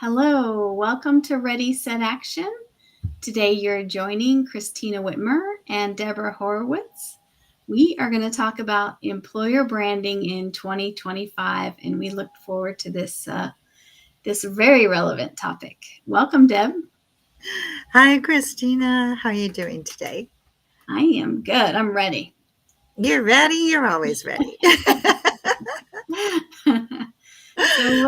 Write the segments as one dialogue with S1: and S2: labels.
S1: Hello, welcome to Ready Set Action. Today you're joining Christina Whitmer and Deborah Horowitz. We are going to talk about employer branding in 2025, and we look forward to this very relevant topic. Welcome, Deb.
S2: Hi, Christina. How are you doing today?
S1: I am good. I'm ready.
S2: You're ready? You're always ready.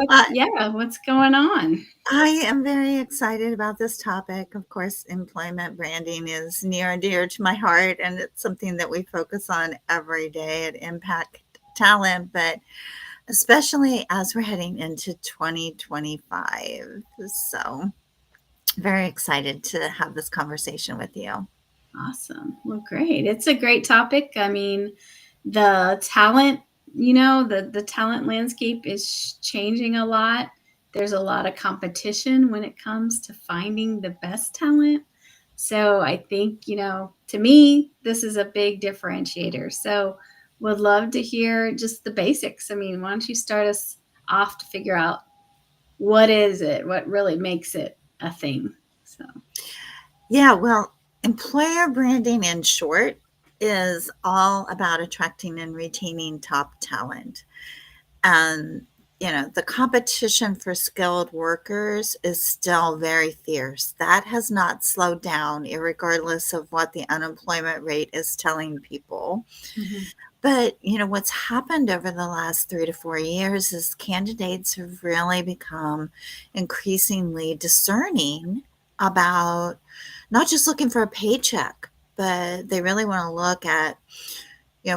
S2: I,
S1: What's going on?
S2: I am very excited about this topic. Of course, employment branding is near and dear to my heart, and it's something that we focus on every day at Impact Talent, but especially as we're heading into 2025. So, very excited to have this conversation with you.
S1: Awesome. Well, great. It's a great topic. I mean, the talent, the talent landscape is changing a lot. There's a lot of competition when it comes to finding the best talent. So I think, to me, this is a big differentiator. So would love to hear just the basics. I mean, why don't you start us off to figure out what is it? What really makes it a thing? So,
S2: Yeah, well, employer branding in short is all about attracting and retaining top talent. And, the competition for skilled workers is still very fierce. That has not slowed down, regardless of what the unemployment rate is telling people.
S1: mhm.
S2: But, what's happened over the last 3 to 4 years is candidates have really become increasingly discerning about not just looking for a paycheck, but they really want to look at,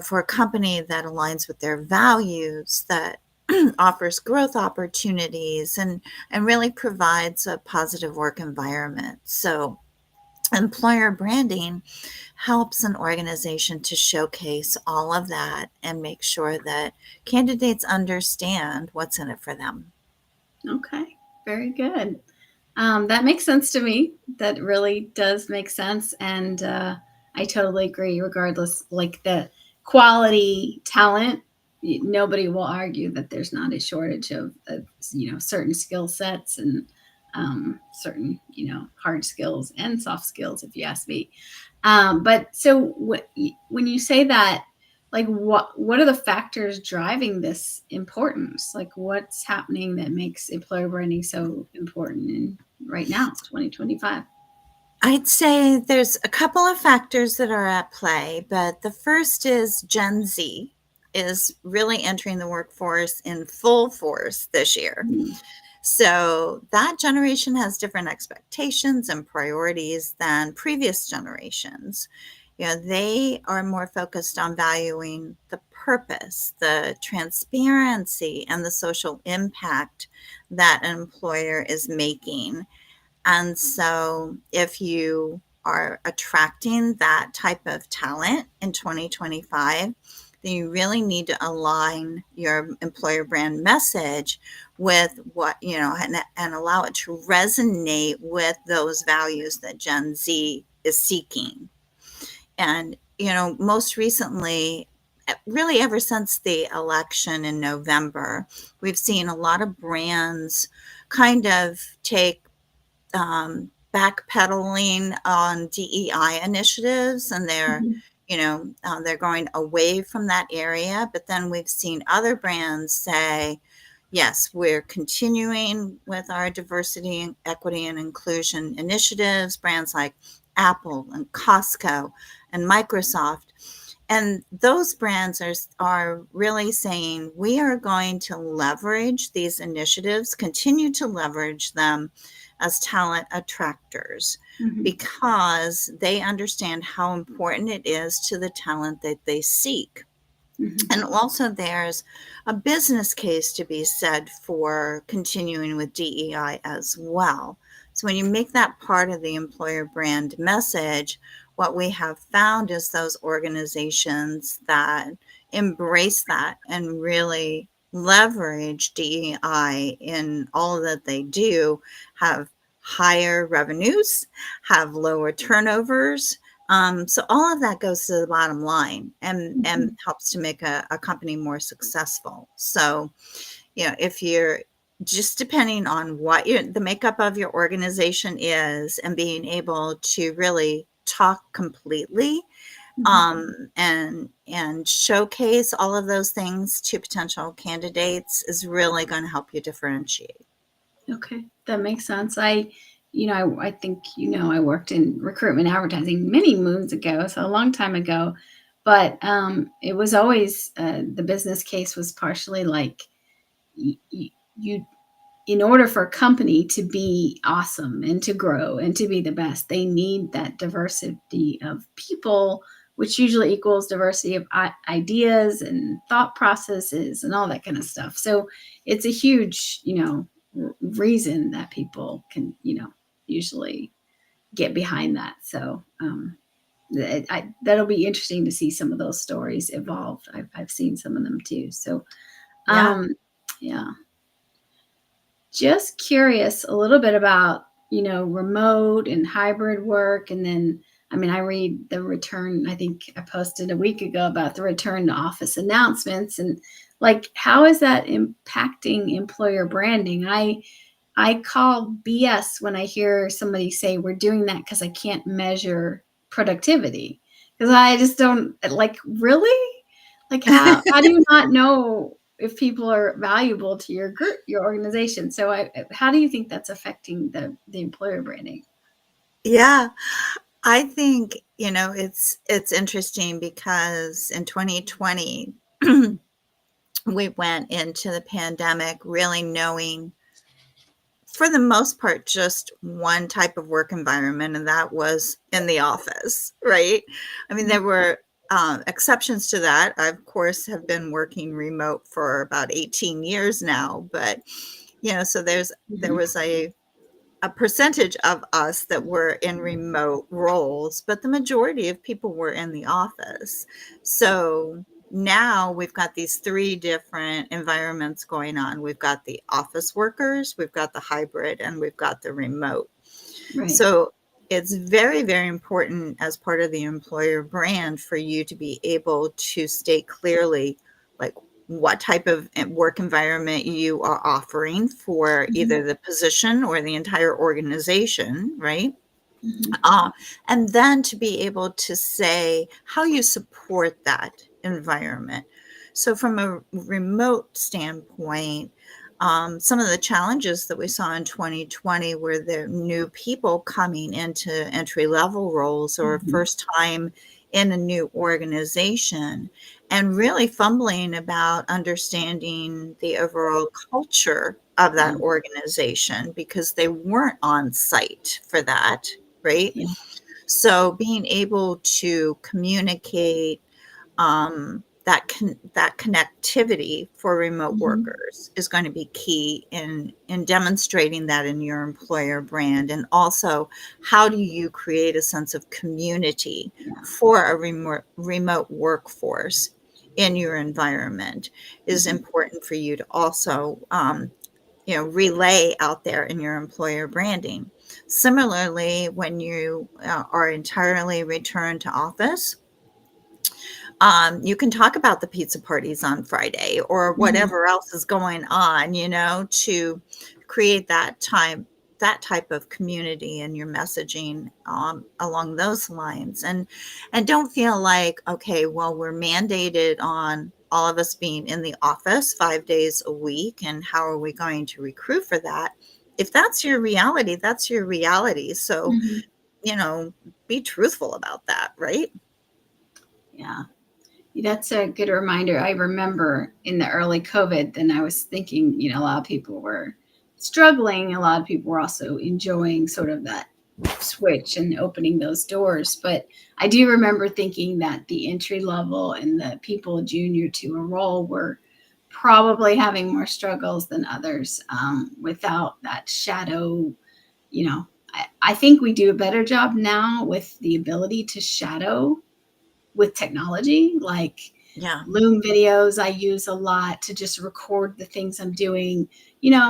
S2: for a company that aligns with their values, that offers growth opportunities and really provides a positive work environment. So employer branding helps an organization to showcase all of that and make sure that candidates understand what's in it for them.
S1: Okay, very good. That makes sense to me. That really does make sense. And I totally agree, regardless, like the quality talent, nobody will argue that there's not a shortage of certain skill sets and certain, hard skills and soft skills, if you ask me. But so when you say that, like what are the factors driving this importance? Like what's happening that makes employer branding so important in right now, 2025?
S2: I'd say there's a couple of factors that are at play, but the first is Gen Z is really entering the workforce in full force this year.
S1: Mm,
S2: So that generation has different expectations and priorities than previous generations. They are more focused on valuing the purpose, the transparency, and the social impact that an employer is making. And so if you are attracting that type of talent in 2025, then you really need to align your employer brand message with what, and allow it to resonate with those values that Gen Z is seeking. And, most recently, really ever since the election in November, we've seen a lot of brands kind of take backpedaling on DEI initiatives, and
S1: mhm.
S2: they're going away from that area. But then we've seen other brands say, yes, we're continuing with our diversity, equity, and inclusion initiatives. Brands like Apple and Costco and Microsoft. And those brands are really saying we are going to leverage these initiatives, continue to leverage them as talent attractors
S1: Mhm.
S2: because they understand how important it is to the talent that they seek.
S1: Mhm.
S2: And also, there's a business case to be said for continuing with DEI as well. So, when you make that part of the employer brand message, what we have found is those organizations that embrace that and really leverage DEI in all that they do have higher revenues, have lower turnovers, so all of that goes to the bottom line and
S1: Mhm.
S2: helps to make a company more successful. So, if you're just depending on what the makeup of your organization is, and being able to really talk completely,
S1: Mhm.
S2: and showcase all of those things to potential candidates is really going to help you differentiate.
S1: Okay, that makes sense. I think, I worked in recruitment advertising many moons ago, so a long time ago. But it was always the business case was partially like you, in order for a company to be awesome and to grow and to be the best, they need that diversity of people, which usually equals diversity of ideas and thought processes and all that kind of stuff. So it's a huge, reason that people can, usually get behind that. So that'll be interesting to see some of those stories evolve. I've seen some of them too. So
S2: Yeah.
S1: um, yeah. Just curious a little bit about, remote and hybrid work. And then, I mean, I read the return, I think I posted a week ago about the return to office announcements and like, how is that impacting employer branding? I call BS when I hear somebody say we're doing that because I can't measure productivity. Because I just don't like really like how do you not know if people are valuable to your group, your organization? So how do you think that's affecting the employer branding?
S2: Yeah. I think, it's interesting because in 2020, we went into the pandemic really knowing, for the most part, just one type of work environment, and that was in the office, right? I mean, there were exceptions to that. I, of course, have been working remote for about 18 years now, but so there
S1: Mhm.
S2: was a percentage of us that were in remote roles, but the majority of people were in the office. So now we've got these three different environments going on. We've got the office workers, we've got the hybrid, and we've got the remote.
S1: Right.
S2: So it's very, very important as part of the employer brand for you to be able to state clearly, like, what type of work environment you are offering for
S1: Mhm.
S2: either the position or the entire organization, right?
S1: Mhm.
S2: Uh, and then to be able to say how you support that environment. So, from a remote standpoint, some of the challenges that we saw in 2020 were the new people coming into entry level roles or
S1: Mhm.
S2: first time in a new organization, and really fumbling about understanding the overall culture of that
S1: Yeah.
S2: organization because they weren't on site for that, right?
S1: Yeah.
S2: So being able to communicate, that connectivity for remote
S1: Mhm.
S2: workers is going to be key in demonstrating that in your employer brand. And also, how do you create a sense of community
S1: Yeah.
S2: for a remote workforce in your environment is
S1: Mhm.
S2: important for you to also, relay out there in your employer branding. Similarly, when you are entirely returned to office, you can talk about the pizza parties on Friday or
S1: Mhm.
S2: whatever else is going on, to create that type of community in your messaging, along those lines. And don't feel like, okay, well, we're mandated on all of us being in the office 5 days a week, and how are we going to recruit for that? If that's your reality, that's your reality. So,
S1: Mhm.
S2: you know, be truthful about that, right?
S1: Yeah. That's a good reminder. I remember in the early COVID, then I was thinking, a lot of people were struggling. A lot of people were also enjoying sort of that switch and opening those doors. But I do remember thinking that the entry level and the people junior to a role were probably having more struggles than others without that shadow. I think we do a better job now with the ability to shadow with technology, like
S2: Yeah.
S1: Loom videos I use a lot to just record the things I'm doing,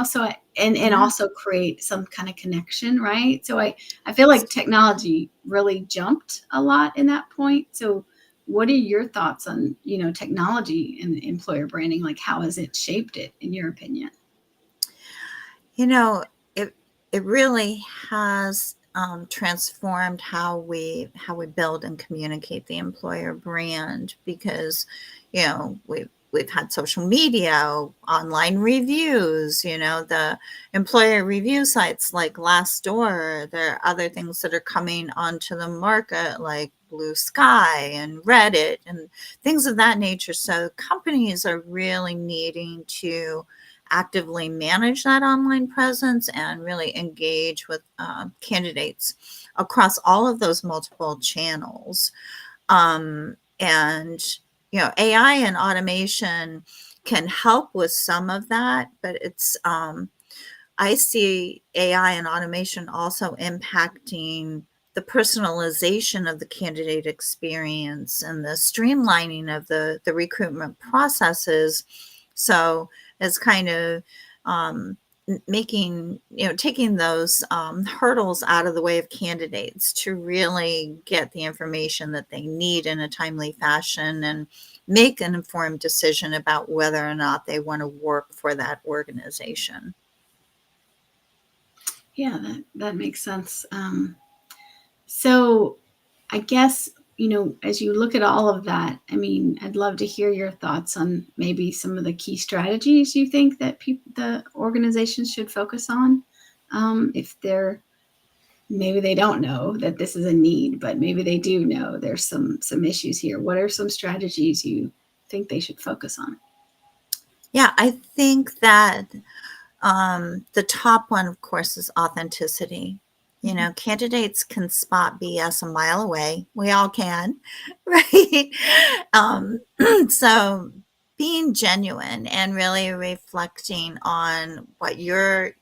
S1: so and
S2: Yeah.
S1: also create some kind of connection, right? So I feel like technology really jumped a lot in that point. So what are your thoughts on, technology and employer branding? Like how has it shaped it in your opinion?
S2: You know, it really has transformed how we build and communicate the employer brand, because we've had social media, online reviews, the employer review sites like Glassdoor. There are other things that are coming onto the market like Blue Sky and Reddit and things of that nature. So companies are really needing to actively manage that online presence and really engage with candidates across all of those multiple channels. And AI and automation can help with some of that, but I see AI and automation also impacting the personalization of the candidate experience and the streamlining of the recruitment processes. So it's kind of making, taking those hurdles out of the way of candidates to really get the information that they need in a timely fashion and make an informed decision about whether or not they want to work for that organization.
S1: Yeah, that makes sense. So I guess, as you look at all of that, I mean, I'd love to hear your thoughts on maybe some of the key strategies you think that the organizations should focus on. If they're maybe they don't know that this is a need, but maybe they do know there's some issues here. What are some strategies you think they should focus on?
S2: Yeah, I think that the top one, of course, is authenticity. Candidates can spot BS a mile away. We all can, right? So being genuine and really reflecting on what your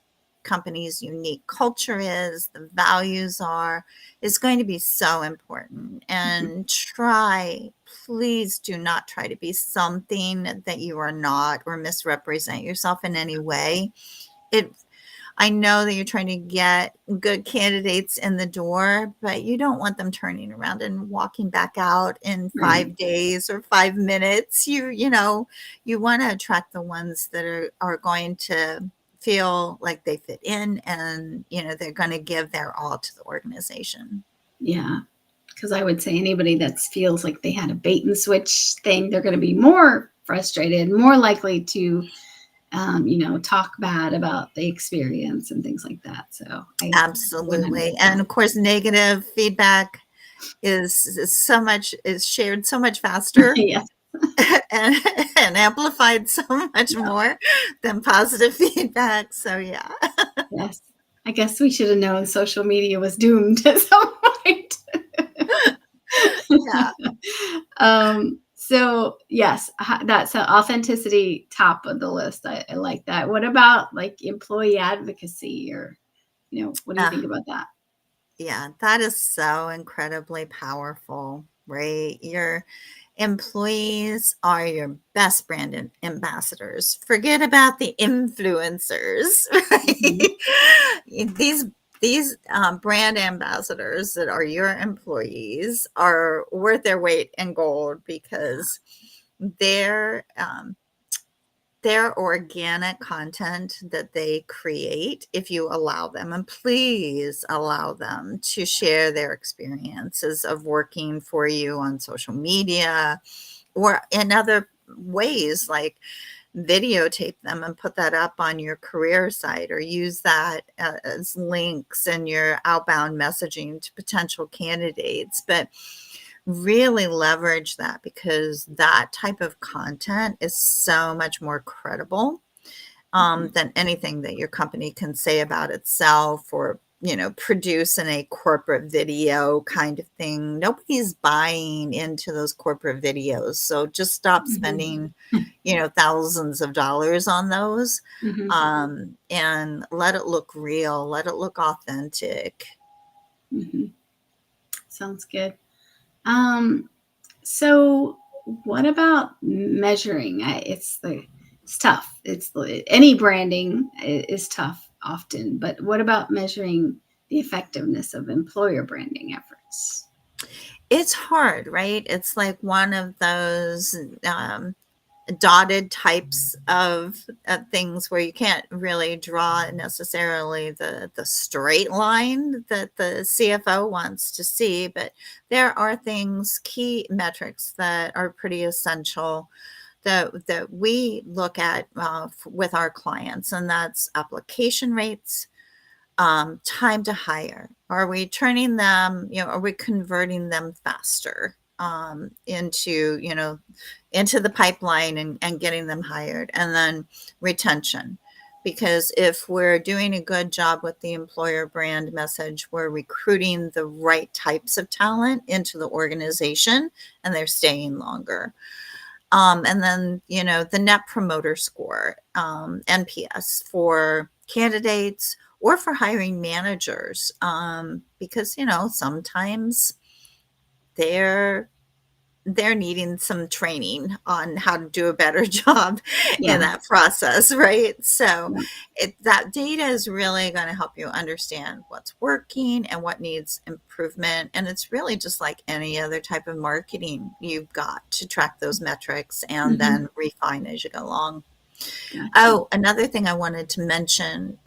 S2: company's unique culture is, the values are, is going to be so important. And please do not try to be something that you are not or misrepresent yourself in any way. It I know that you're trying to get good candidates in the door, but you don't want them turning around and walking back out in
S1: Right.
S2: 5 days or 5 minutes. You want to attract the ones that are going to feel like they fit in, and they're going to give their all to the organization.
S1: Yeah. Because I would say anybody that feels like they had a bait and switch thing, they're going to be more frustrated, more likely to, talk bad about the experience and things like that. So I 100.
S2: Absolutely. And of course, negative feedback is shared so much faster
S1: Yes.
S2: and, and amplified so much more than positive feedback. So yeah.
S1: Yes. I guess we should have known social media was doomed at some point.
S2: Yeah.
S1: So yes, that's authenticity top of the list. I like that. What about like employee advocacy, or what do you
S2: Uh,
S1: think about that?
S2: yeah, that is so incredibly powerful, right? Your employees are your best brand ambassadors. Forget about the influencers,
S1: Mhm.
S2: right? These brand ambassadors that are your employees are worth their weight in gold, because they're their organic content that they create, if you allow them, and please allow them to share their experiences of working for you on social media or in other ways, like videotape them and put that up on your career site, or use that as links in your outbound messaging to potential candidates. But really leverage that, because that type of content is so much more credible
S1: Mhm.
S2: than anything that your company can say about itself, or produce in a corporate video kind of thing. Nobody's buying into those corporate videos, so just stop
S1: Mhm.
S2: spending thousands of dollars on those,
S1: Mhm.
S2: and let it look real, let it look authentic.
S1: Mhm. Sounds good. Um, so what about measuring? It's tough. Any branding is tough often, but what about measuring the effectiveness of employer branding efforts?
S2: It's hard, right? It's like one of those, dotted types of things where you can't really draw necessarily the straight line that the CFO wants to see, but there are things, key metrics that are pretty essential that we look at with our clients, and that's application rates, time to hire. Are we turning them, are we converting them faster into, into the pipeline and getting them hired? And then retention. Because if we're doing a good job with the employer brand message, we're recruiting the right types of talent into the organization and they're staying longer. And then, the net promoter score, NPS for candidates or for hiring managers, because, sometimes they're needing some training on how to do a better job in
S1: Yeah.
S2: that process, right? So
S1: Yeah.
S2: that data is really going to help you understand what's working and what needs improvement. And it's really just like any other type of marketing. You've got to track those metrics and then refine as you go along.
S1: Gotcha.
S2: Oh, another thing I wanted to mention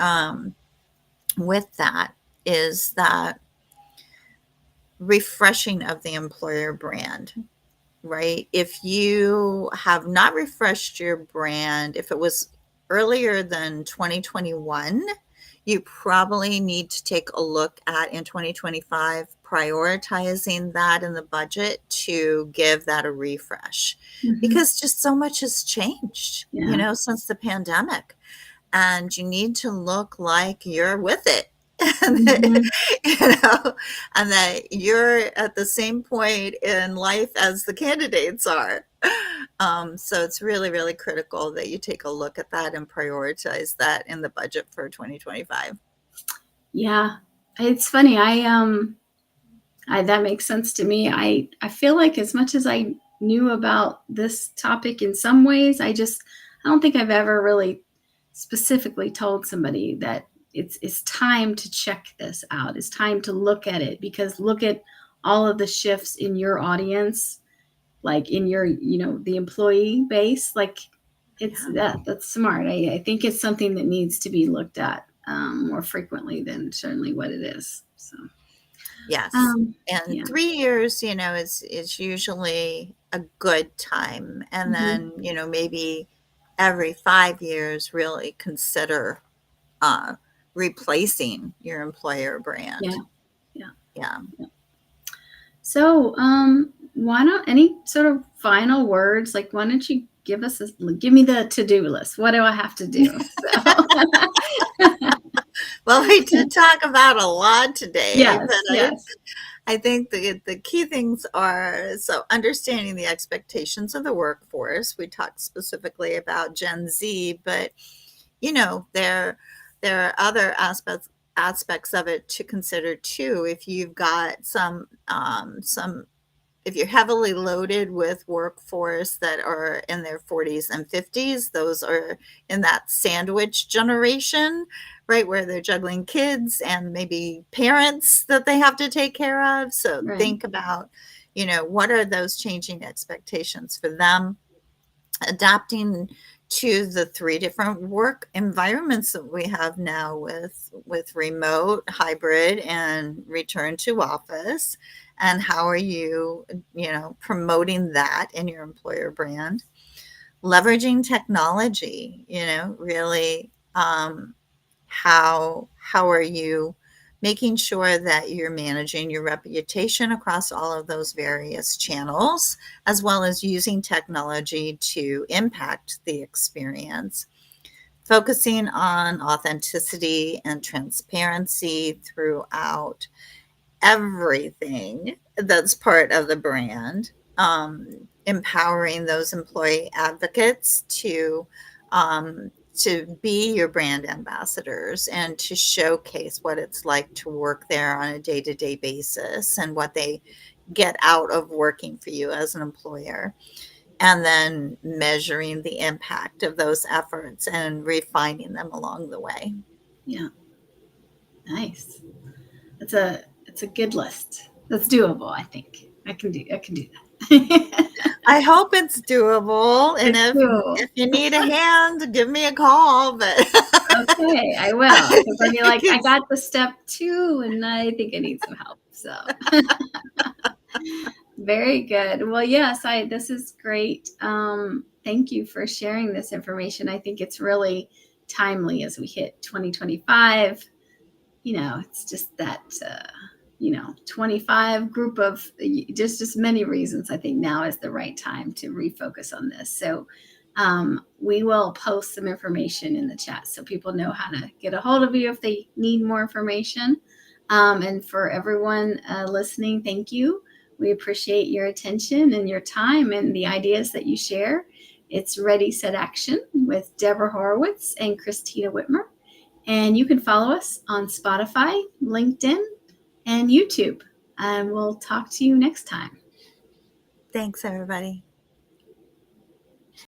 S2: with that is that refreshing of the employer brand. Right? If you have not refreshed your brand, if it was earlier than 2021, you probably need to take a look at in 2025, prioritizing that in the budget to give that a refresh because just so much has changed,
S1: Yeah.
S2: since the pandemic. And you need to look like you're with it.
S1: Mhm.
S2: And that you're at the same point in life as the candidates are. So it's really, really critical that you take a look at that and prioritize that in the budget for 2025.
S1: Yeah. It's funny. That makes sense to me. I feel like as much as I knew about this topic in some ways, I don't think I've ever really specifically told somebody that it's time to check this out. It's time to look at it because look at all of the shifts in your audience, like in your, the employee base. Like that's smart. I think it's something that needs to be looked at more frequently than certainly what it is. So.
S2: Yes. And
S1: Yeah.
S2: 3 years, is usually a good time. And
S1: Mhm.
S2: then, maybe every 5 years, really consider uh, replacing your employer brand.
S1: Yeah. Yeah.
S2: Yeah.
S1: Yeah. So, why not any sort of final words? Like, why don't you give me the to-do list? What do I have to do? So,
S2: Well, we did talk about a lot today, but
S1: yes, yes.
S2: I think the key things are so understanding the expectations of the workforce. We talked specifically about Gen Z, but there are other aspects of it to consider too. If you've got some if you're heavily loaded with workforce that are in their 40s and 50s, those are in that sandwich generation, right, where they're juggling kids and maybe parents that they have to take care of. So
S1: Right.
S2: think about, what are those changing expectations for them? Adapting to the 3 different work environments that we have now with remote, hybrid, and return to office. And how are you, promoting that in your employer brand? Leveraging technology, really, how are you making sure that you're managing your reputation across all of those various channels, as well as using technology to impact the experience? Focusing on authenticity and transparency throughout everything that's part of the brand. Empowering those employee advocates to be your brand ambassadors and to showcase what it's like to work there on a day-to-day basis and what they get out of working for you as an employer. And then measuring the impact of those efforts and refining them along the way.
S1: Yeah. Nice. It's a good list. That's doable, I think. I can do that.
S2: I hope it's doable. And
S1: It's doable.
S2: if you need a hand, give me a call. But
S1: Okay, I will. Because I'll be like, I
S2: Thanks.
S1: got the step 2 and I think I need some help. So very good. Well, yes, this is great. Thank you for sharing this information. I think it's really timely as we hit 2025. It's just that 25 group of just many reasons. I think now is the right time to refocus on this. So we will post some information in the chat so people know how to get a hold of you if they need more information. And for everyone listening, thank you. We appreciate your attention and your time and the ideas that you share. It's Ready, Set, Action with Deborah Horowitz and Christina Whitmer. And you can follow us on Spotify, LinkedIn, and YouTube. And we'll talk to you next time.
S2: Thanks, everybody.